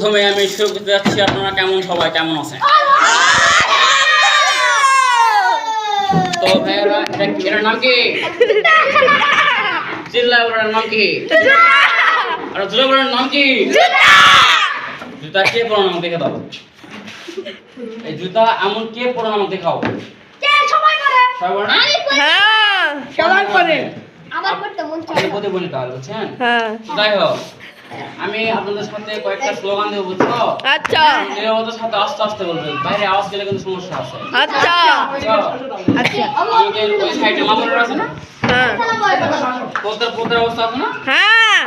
প্রথমে আমি শুরু করতে যাচ্ছি। আপনারা সবাই কেমন আছেন? তো ভাইয়েরা, এটার নাম কি? চিল্লায় বলার নাম কি? আর জুতা বলার নাম কি? জুতা কে পড়ানো আমাকে দেখে দাও। এই জুতা এমন কে পড়ানো আমাকে দেখাও। সবাই করে। হ্যাঁ সবাই করে। আমার পড়তে মন চায়। পদে বলি তাহলে, বুঝছেন? হ্যাঁ যাই হোক, আমি আপনাদের সাথে কয়েকটা স্লোগান দেবো, বুঝছো? আচ্ছা নিরবতার সাথে আস্তে আস্তে বলবেন, বাইরে আওয়াজ গেলে কিন্তু সমস্যা আছে। আচ্ছা আচ্ছা আমাদের ওই সাইডে মামুর আছে না? হ্যাঁ পদ্মার অবস্থা আছে না? হ্যাঁ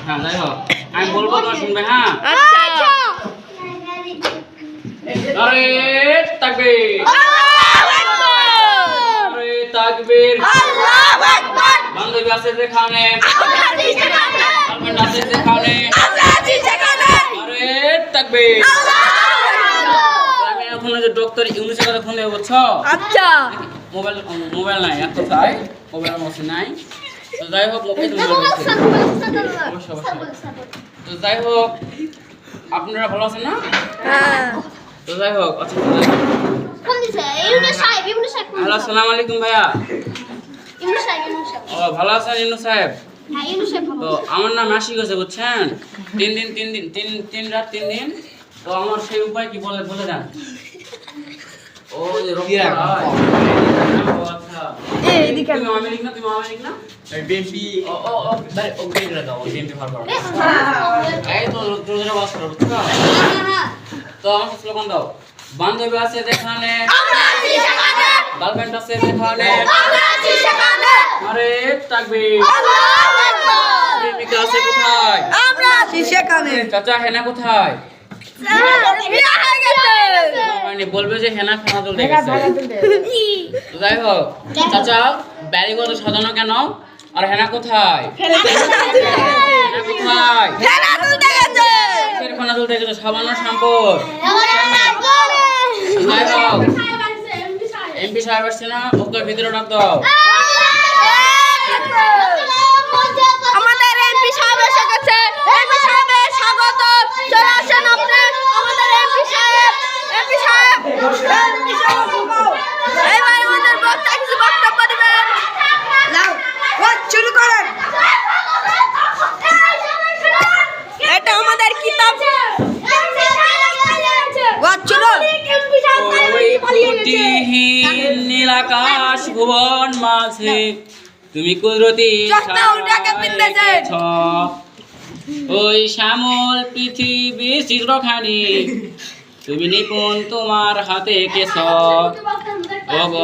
হ্যাঁ, যাই হোক, আমি বলবো তোমরা শুনবে। হ্যাঁ, আচ্ছা আরে তাকবীর, আরে তাকবীর। বান্ধবী আছে যেখানে, গার্লফ্রেন্ড আছে যেখানে, আরে তাকবীর। আমি এখন যে ডক্টর ইউনুসের কথা ফোন দেবো, বুঝছো? আচ্ছা মোবাইল নাই, এক কথায় মোবাইল আমার নাই। তো যাই হোক, অবশ্যই। তো যাই হোক, আপনারা ভালো আছেন না? হ্যাঁ তো যাই হোক, আচ্ছা, কোন দিছে? ইউনুস সাহেব। হ্যালো, আসসালামু আলাইকুম ভাইয়া। ইউনুস সাহেব। ও, ভালো আছেন ইউনুস সাহেব? হ্যাঁ, ইউনুস সাহেব ভালো। তো আমার নাম আশিক আছে, বুঝছেন? 3 রাত 3 দিন। তো আমার সেই উপায় কি বলে দেন। ও যে রকিয়া, ও আচ্ছা, তুমি আমেরিক না? বিএমপি। ও বেরে দাও, বিএমপি ভালো করো। এই তো রোজরা বাস করো, বুঝছো? তো আমার স্লোগান দাও। বান্ধবী আছে যেখানে, গার্লফ্রেন্ড আছে যেখানে, আরে তাকবীর। প্রেমিকা আছে কোথায়? চাচা, হেনা কোথায়? বলবে যে হেনা খানা তুলতে গেছে। যাই হোক, চাচা, ব্যারিগুলো তো সাজানো কেন? আর হেনা কোথায়? হেনা কোথায়? খানা তুলতে গেছে, সাবান শ্যাম্পুর। যাই হোক, এমপি সাহেব আসছে না? ওকে ভিতরে ডাক দাও। আমাদের এমপি সাহেব এসে গেছে। এমপি সাহেবের স্বাগত। চলে আসেন আপনি, আমাদের এমপি সাহেব। এবার আমাদের বক্তব্য দিবেন। শুরু করেন। এটা আমাদের কিতাব। ওই প্রতিহীন নীলাকাশ ভুবন মাঝে তুমি কুদরতি রেখেছ। ওই শ্যামল পৃথিবীর চিত্রখানি তুমি নিপুণ তোমার হাতে এঁকেছ। ও গো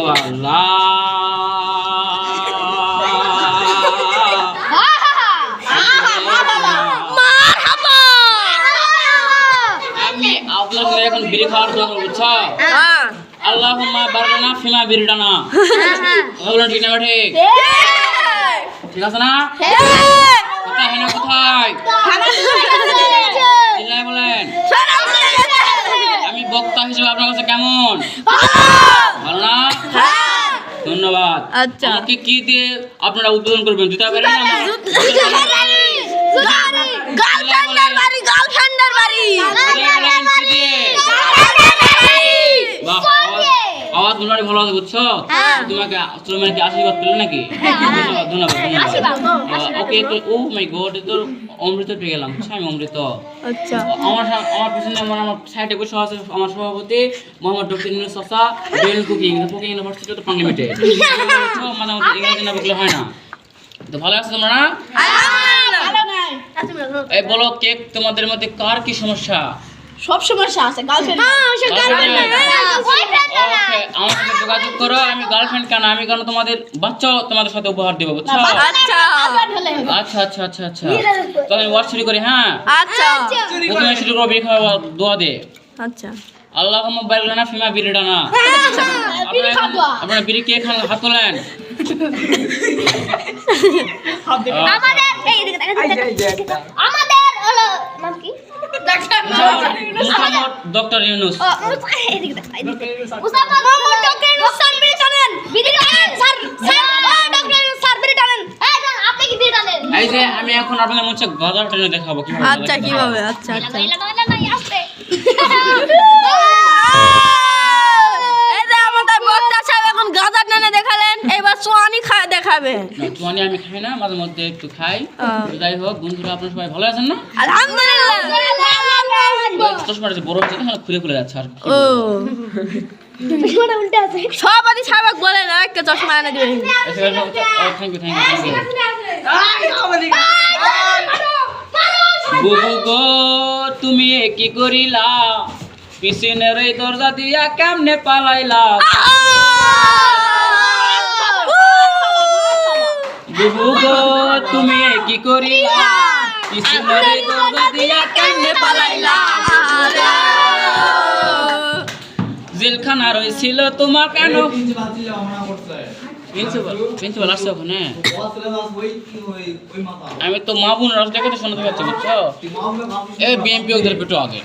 আমি আপনার এখন বিড়ি খাওয়ার জন্য, বুঝছো? আল্লাহুম্মা বারকানা ফিমা বিরদানা। বলুন ঠিক না ঠিক? ঠিক আছে না? কোথায় হেনা কোথায়? চিল্লায় বলেন। আমি বক্তা হিসেবে আপনার কাছে কেমন? ভালো না? ধন্যবাদ। আচ্ছা। আমাকে কি দিয়ে আপনারা উদ্বোধন করবেন? জুতা বেরেন না? আওয়াজ মোটামুটি ভালো আছে, বুঝছো? তোমাকে কি আশীর্বাদ পেলে নাকি? ধন্যবাদ। ওকে, ও মাই গড, তো অমৃত পেয়ে গেলাম। আমি অমৃত। আচ্ছা আমার পিছনে আমার সাইডে বসে আছে আমার সভাপতি মোহাম্মদ ডক্টর ইউনুস চাচা, কুকিং ইউনিভার্সিটি তো পাঙ্গলিমিটে। মাঝে মধ্যে ইংরেজি না বললে হয় না। তো ভালো আছে তোমরা না? এই বলো, কেক তোমাদের মধ্যে কার কি সমস্যা? সব সমস্যা আছে। গার্লফ্রেন্ড আমার সাথে যোগাযোগ করো। আমি গার্লফ্রেন্ড কেন, আমি কেন তোমাদের বাচ্চাও তোমাদের সাথে উপহার দেবো, বুঝছো? আচ্ছা। তো আমি ওয়াজ শুরু করি। হ্যাঁ, প্রথমে শুরু করবো বিড়ি খাওয়া দোয়া দে। আচ্ছা। আল্লাহুম্মা বারকানা ফিমা বিরদানা। আপনারা বিড়ি কে খান? হাত তোলেন। ডক্টর ইউনুস। এই যে আমি এখন আপনাদের মধ্যে গজার টেনে দেখাবো কিভাবে গজা আচ্ছা খেতে কিভাবে হয়। আচ্ছা আচ্ছা আসতে এই যে আমাদের বক্তা সাহেব এখন গাঁজা টেনে দেখালেন এবার সোয়ানি দেখাবে না, চুয়ানি আমি খাই না, মাঝে মধ্যে একটু খাই। তো যাই হোক বন্ধুরা, আপনারা সবাই ভালো আছেন না? আলহামদুলিল্লাহ চশমাটা যে বড় হচ্ছে না, খুলে খুলে যাচ্ছে আর কি ও ওটা উল্টে আছে সবাই সাবেক বলে না একটা চশমা এনে দিবে থ্যাংক ইউ বুবু গো তুমি কি করিলা, পিছনের এই দরজা দিয়া কেমনে পালাইলা। বুবু গো তুমি কি করিলা, পিছনের এই দরজা দিয়া কেমনে পালাইলা। জেলখানা রয়েছিল তোমার কেন। প্রিন্সিপাল আসছে ওখানে। আমি তো মা বোন রাস্তা কথা শোনাতে পারছি, বুঝছো? এই বিএমপি ওদের পেটো আগে